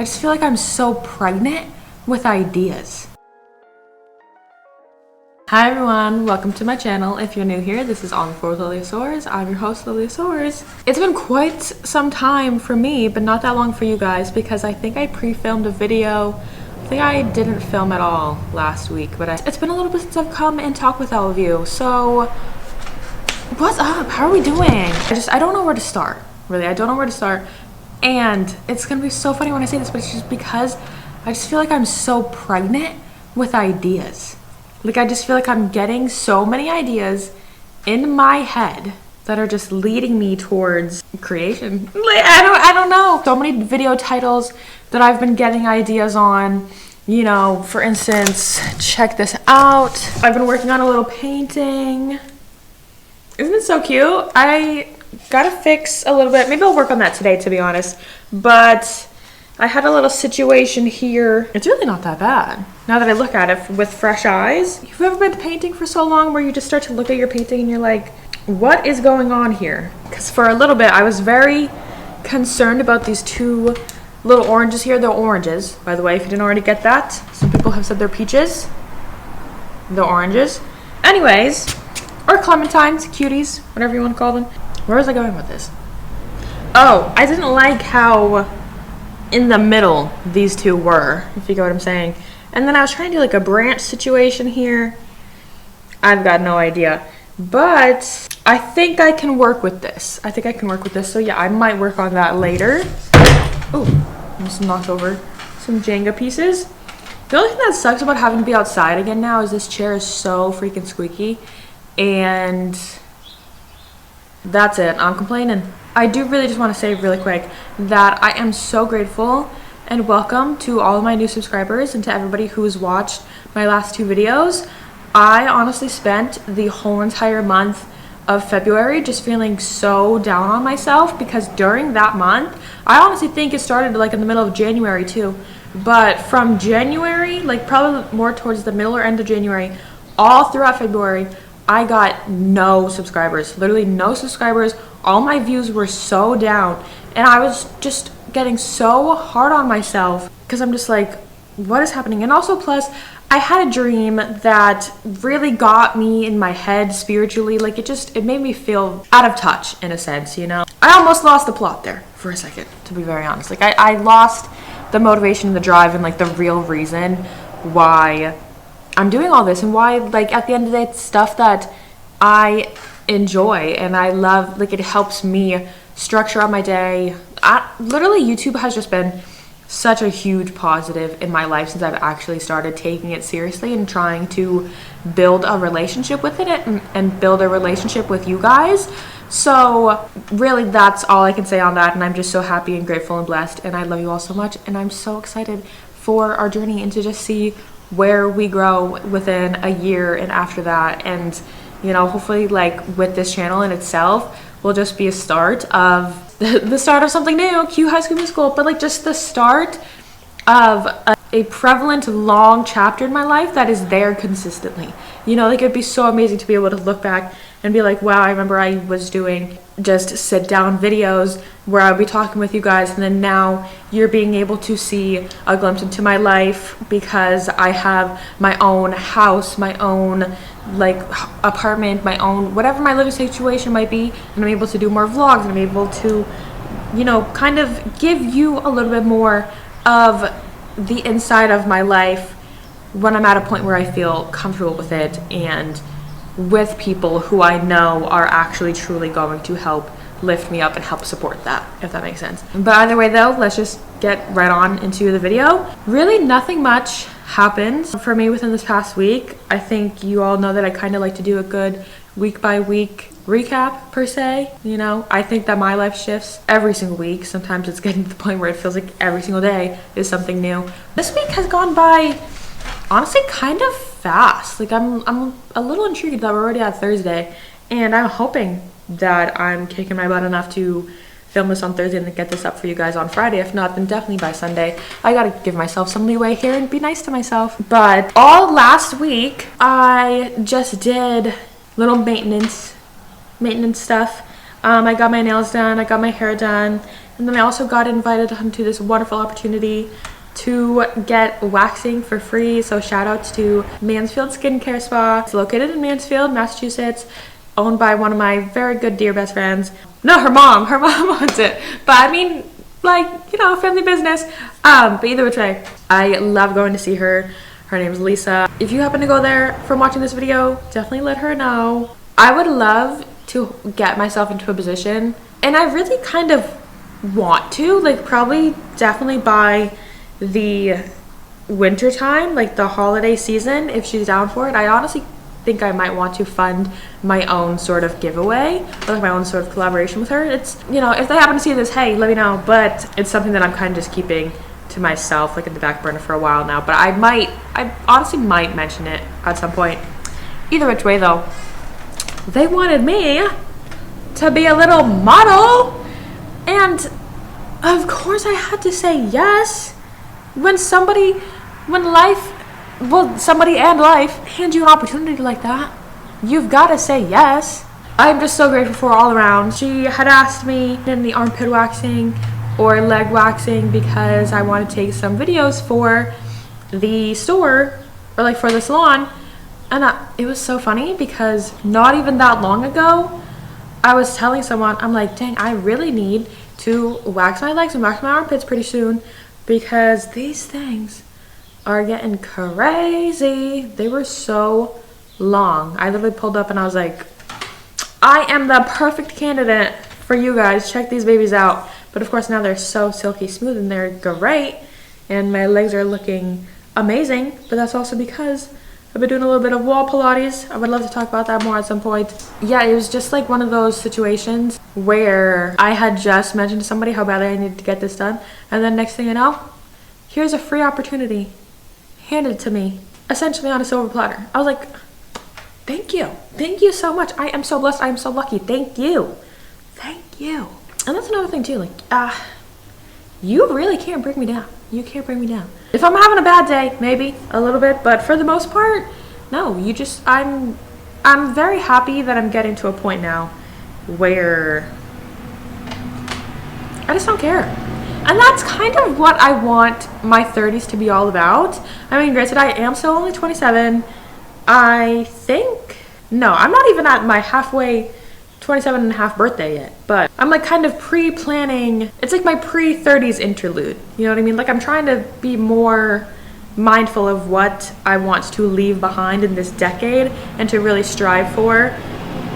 I just feel like I'm so pregnant with ideas. Hi everyone, welcome to my channel. If you're new here, this is On the Floor with Liliosaurus. I'm your host, Liliosaurus. It's been quite some time for me, but not that long for you guys, because I think I pre-filmed a video. I think I didn't film at all last week, but it's been a little bit since I've come and talked with all of you. So, what's up? How are we doing? I don't know where to start. Really, I don't know where to start. And it's gonna be so funny when I say this, but it's just because I just feel like I'm so pregnant with ideas. Like, I just feel like I'm getting so many ideas in my head that are just leading me towards creation. Like, I don't know. So many video titles that I've been getting ideas on. You know, for instance, check this out. I've been working on a little painting. Isn't it so cute? I gotta fix a little bit. Maybe I'll work on that today, to be honest. But I had a little situation here. It's really not that bad now that I look at it with fresh eyes. You've ever been painting for so long where you just start to look at your painting and you're like, what is going on here? Because for a little bit, I was very concerned about these two little oranges here. They're oranges, by the way, if you didn't already get that. Some people have said they're peaches. They're oranges. Anyways, or clementines, cuties, whatever you want to call them. Where was I going with this? Oh, I didn't like how in the middle these two were, if you get what I'm saying. And then I was trying to do like a branch situation here. I've got no idea. But I think I can work with this. So yeah, I might work on that later. Oh, I just knocked over some Jenga pieces. The only thing that sucks about having to be outside again now is this chair is so freaking squeaky. And that's it. I'm complaining. I do really just want to say really quick that I am so grateful and welcome to all of my new subscribers and to everybody who's watched my last two videos. I honestly spent the whole entire month of February just feeling so down on myself because during that month, I honestly think it started like in the middle of January too, but from January, like probably more towards the middle or end of January, all throughout February, I got no subscribers, literally no subscribers. All my views were so down and I was just getting so hard on myself because I'm just like, what is happening? And also plus I had a dream that really got me in my head spiritually. Like it made me feel out of touch in a sense, you know? I almost lost the plot there for a second, to be very honest. Like I lost the motivation, the drive, and like the real reason why I'm doing all this and why, like, at the end of the day, it's stuff that I enjoy and I love. Like, it helps me structure out my day. Literally, YouTube has just been such a huge positive in my life since I've actually started taking it seriously and trying to build a relationship with it and build a relationship with you guys. So really, that's all I can say on that. And I'm just so happy and grateful and blessed. And I love you all so much. And I'm so excited for our journey and to just see where we grow within a year and after that. And, you know, hopefully like with this channel in itself will just be a start of the start of something new, cue High School Musical, but like just the start of a prevalent long chapter in my life that is there consistently. You know, like it'd be so amazing to be able to look back and be like, wow, I remember I was doing just sit down videos where I would be talking with you guys, and then now you're being able to see a glimpse into my life because I have my own house, my own like apartment, my own whatever my living situation might be, and I'm able to do more vlogs and I'm able to, you know, kind of give you a little bit more of the inside of my life when I'm at a point where I feel comfortable with it and with people who I know are actually truly going to help lift me up and help support that, if that makes sense. But either way though, let's just get right on into the video. Really nothing much happened for me within this past week. I think you all know that I kind of like to do a good week by week recap per se. You know, I think that my life shifts every single week. Sometimes it's getting to the point where it feels like every single day is something new. This week has gone by honestly kind of fast. Like I'm a little intrigued that we're already at Thursday, and I'm hoping that I'm kicking my butt enough to film this on Thursday and then get this up for you guys on Friday. If not, then definitely by Sunday. I gotta give myself some leeway here and be nice to myself. But all last week I just did little maintenance stuff. I got my nails done, I got my hair done, And then I also got invited onto this wonderful opportunity to get waxing for free. So shout outs to Mansfield Skincare Spa. It's located in Mansfield, Massachusetts, owned by one of my very good dear best friends. No, her mom owns it. But I mean, like, you know, family business. But either which way, I love going to see her. Her name's Lisa. If you happen to go there from watching this video, definitely let her know. I would love to get myself into a position, and I really kind of want to, like, probably definitely by the winter time, like the holiday season, if she's down for it. I honestly think I might want to fund my own sort of giveaway, or like my own sort of collaboration with her. It's, you know, if they happen to see this, hey, let me know. But it's something that I'm kind of just keeping to myself, like in the back burner for a while now. But I honestly might mention it at some point. Either which way though, they wanted me to be a little model, and of course I had to say yes. When somebody and life hand you an opportunity like that, you've got to say yes. I'm just so grateful for her all around. She had asked me in the armpit waxing or leg waxing because I want to take some videos for the store, or like for the salon. And it was so funny because not even that long ago, I was telling someone, I'm like, dang, I really need to wax my legs and wax my armpits pretty soon, because these things are getting crazy. They were so long. I literally pulled up and I was like, I am the perfect candidate for you guys. Check these babies out. But of course now they're so silky smooth and they're great, and my legs are looking amazing. But that's also because I've been doing a little bit of wall Pilates. I would love to talk about that more at some point. Yeah, it was just like one of those situations where I had just mentioned to somebody how badly I needed to get this done, and then next thing you know, here's a free opportunity handed to me, essentially on a silver platter. I was like, thank you so much. I am so blessed. I am so lucky. Thank you. And that's another thing too, like, you really can't bring me down. You can't bring me down. If I'm having a bad day, maybe a little bit, but for the most part, no. I'm very happy that I'm getting to a point now where I just don't care. And that's kind of what I want my 30s to be all about. I mean, granted, I am still only 27. I think, no, I'm not even at my halfway 27 and a half birthday yet, but I'm like kind of pre-planning. It's like my pre-30s interlude, you know what I mean? Like, I'm trying to be more mindful of what I want to leave behind in this decade and to really strive for,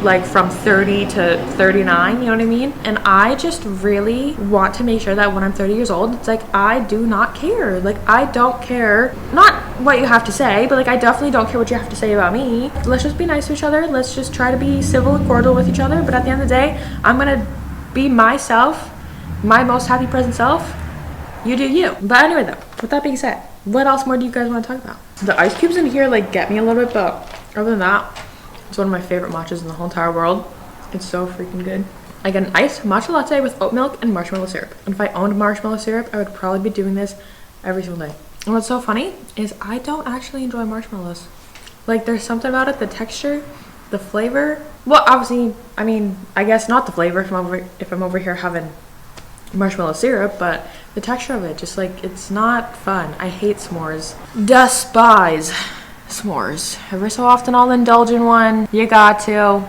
like from 30 to 39, you know what I mean? And I just really want to make sure that when I'm 30 years old, it's like, I do not care. Like, I don't care, not what you have to say, but like, I definitely don't care what you have to say about me. Let's just be nice to each other. Let's just try to be civil and cordial with each other. But at the end of the day, I'm gonna be myself, my most happy present self. You do you. But anyway though, with that being said, what else more do you guys want to talk about? The ice cubes in here like get me a little bit, but other than that, it's one of my favorite matchas in the whole entire world. It's so freaking good. I get an iced matcha latte with oat milk and marshmallow syrup. And if I owned marshmallow syrup, I would probably be doing this every single day. And what's so funny is I don't actually enjoy marshmallows. Like, there's something about it, the texture, the flavor. Well, obviously, I mean, I guess not the flavor if I'm over here having marshmallow syrup, but the texture of it, just like, it's not fun. I hate s'mores. Despise s'mores. Every so often I'll indulge in one. You got to.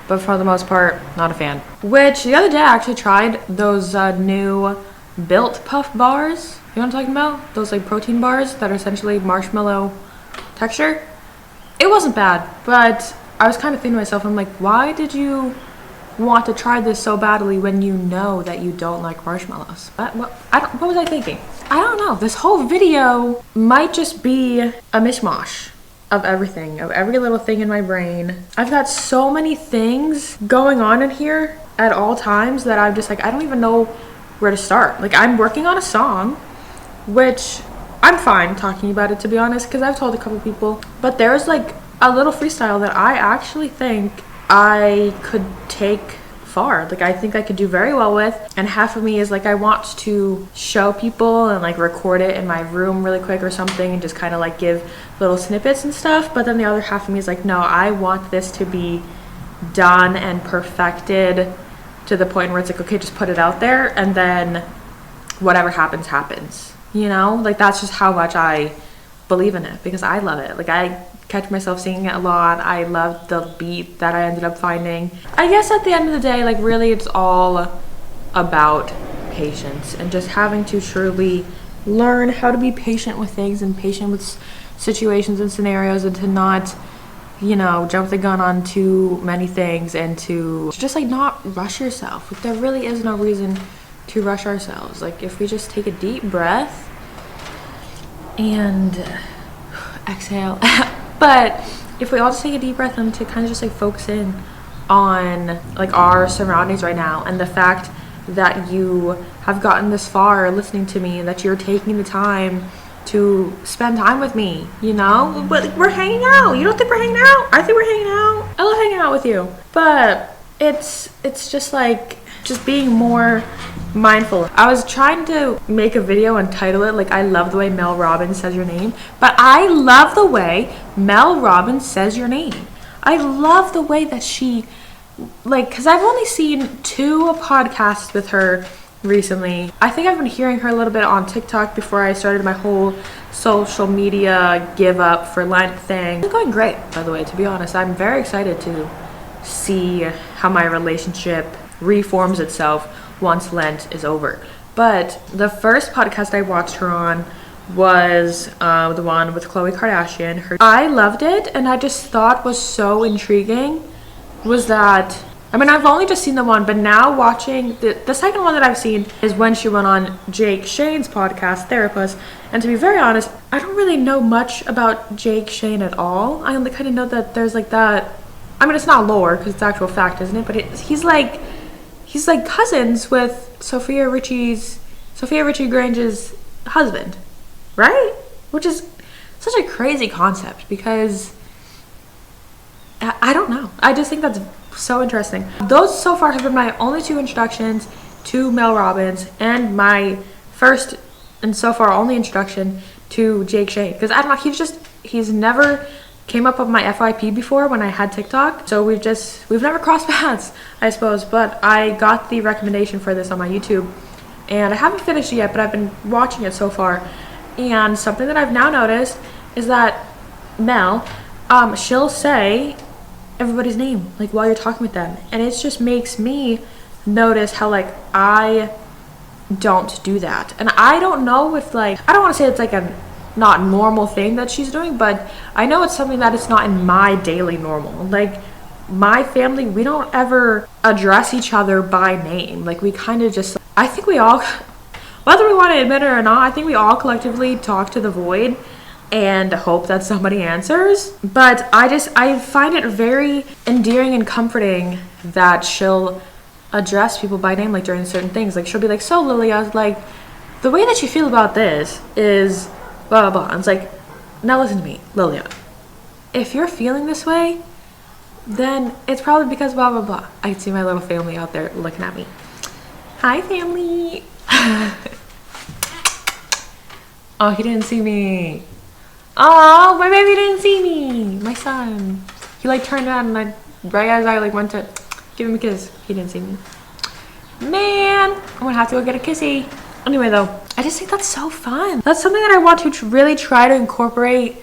But for the most part, not a fan. Which, the other day I actually tried those new Built Puff bars. You know what I'm talking about? Those like protein bars that are essentially marshmallow texture. It wasn't bad, but I was kind of thinking to myself, I'm like, why did you want to try this so badly when you know that you don't like marshmallows? What was I thinking? I don't know. This whole video might just be a mishmash of everything, of every little thing in my brain. I've got so many things going on in here at all times that I'm just like, I don't even know where to start. Like, I'm working on a song, which I'm fine talking about it, to be honest, because I've told a couple people, but there's like a little freestyle that I actually think I could take far. Like, I think I could do very well with, and half of me is like, I want to show people and like record it in my room really quick or something and just kind of like give little snippets and stuff, but then the other half of me is like, no, I want this to be done and perfected to the point where it's like, okay, just put it out there, and then whatever happens, happens. You know, like that's just how much I believe in it, because I love it. Like I catch myself singing it a lot. I love the beat that I ended up finding. I guess at the end of the day, like really it's all about patience and just having to truly learn how to be patient with things and patient with situations and scenarios, and to not, you know, jump the gun on too many things, and to just like not rush yourself. Like there really is no reason to rush ourselves. Like if we just take a deep breath and exhale but if we all just take a deep breath and to kind of just like focus in on like our surroundings right now, and the fact that you have gotten this far listening to me, and that you're taking the time to spend time with me, you know, but we're hanging out. You don't think we're hanging out? I think we're hanging out. I love hanging out with you. But it's just like just being more mindful. I was trying to make a video and title it like I love the way Mel Robbins says your name, but I love the way Mel Robbins says your name. I love the way that she, like, because I've only seen 2 podcasts with her recently. I think I've been hearing her a little bit on TikTok before I started my whole social media give up for Lent thing. It's going great, by the way, to be honest. I'm very excited to see how my relationship reforms itself once Lent is over. But the first podcast I watched her on was the one with Khloe Kardashian. I loved it, and I just thought was so intriguing was that, I mean, I've only just seen the one, but now watching the second one that I've seen is when she went on Jake Shane's podcast, Therapist. And to be very honest, I don't really know much about Jake Shane at all. I only kind of know that there's like that, I mean, it's not lore because it's actual fact, isn't it? But he's like cousins with Sophia Richie Grange's husband, right? Which is such a crazy concept, because I don't know. I just think that's so interesting. Those so far have been my only 2 introductions to Mel Robbins, and my first and so far only introduction to Jake Shane, because I don't know, he's never came up with my FYP before when I had TikTok, so we've never crossed paths, I suppose. But I got the recommendation for this on my YouTube, and I haven't finished it yet, but I've been watching it so far. And something that I've now noticed is that Mel, she'll say everybody's name like while you're talking with them, and it just makes me notice how like I don't do that. And I don't know if, like, I don't want to say it's like a not normal thing that she's doing, but I know it's something that it's not in my daily normal. Like my family, we don't ever address each other by name. Like we kind of just, I think we all, whether we want to admit it or not, I think we all collectively talk to the void and hope that somebody answers. But I find it very endearing and comforting that she'll address people by name, like during certain things. Like she'll be like, so Lilia, like the way that you feel about this is blah blah blah. And it's like, now listen to me, Lilia, if you're feeling this way, then it's probably because blah blah blah. I can see my little family out there looking at me. Hi family. Oh, he didn't see me. Oh, my baby didn't see me. My son. He like turned around, and right as I like went to give him a kiss, he didn't see me. Man, I'm gonna have to go get a kissy. Anyway though, I just think that's so fun. That's something that I want to really try to incorporate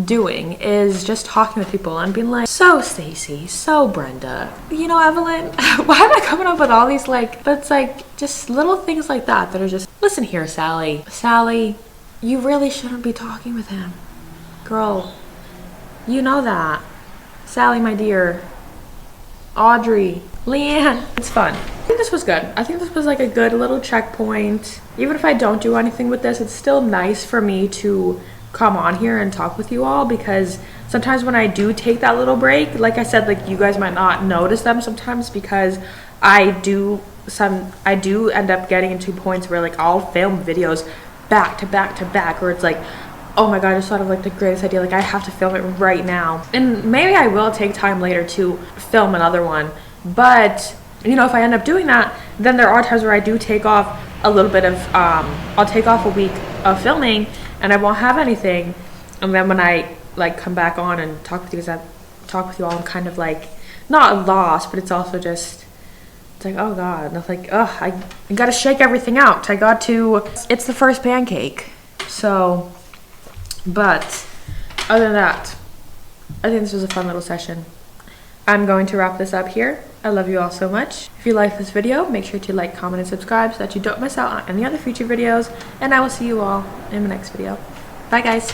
doing, is just talking with people and being like, so Stacy, so Brenda, you know, Evelyn. Why am I coming up with all these like, but it's like just little things like that that are just, listen here, Sally, you really shouldn't be talking with him. Girl, you know that. Sally, my dear. Audrey, Leanne. It's fun. I think this was good. I think this was like a good little checkpoint. Even if I don't do anything with this, it's still nice for me to come on here and talk with you all, because sometimes when I do take that little break, like I said, like you guys might not notice them sometimes, because I do end up getting into points where like I'll film videos back to back to back, where it's like, oh my god, I just thought of like the greatest idea, like I have to film it right now. And maybe I will take time later to film another one, but you know, if I end up doing that, then there are times where I do take off a little bit of I'll take off a week of filming and I won't have anything, and then when I like come back on and talk with you all, I'm kind of like not lost, but it's also just It's like, oh God. And I was like, ugh, I gotta shake everything out. It's the first pancake. So, but other than that, I think this was a fun little session. I'm going to wrap this up here. I love you all so much. If you like this video, make sure to like, comment, and subscribe so that you don't miss out on any other future videos. And I will see you all in the next video. Bye guys.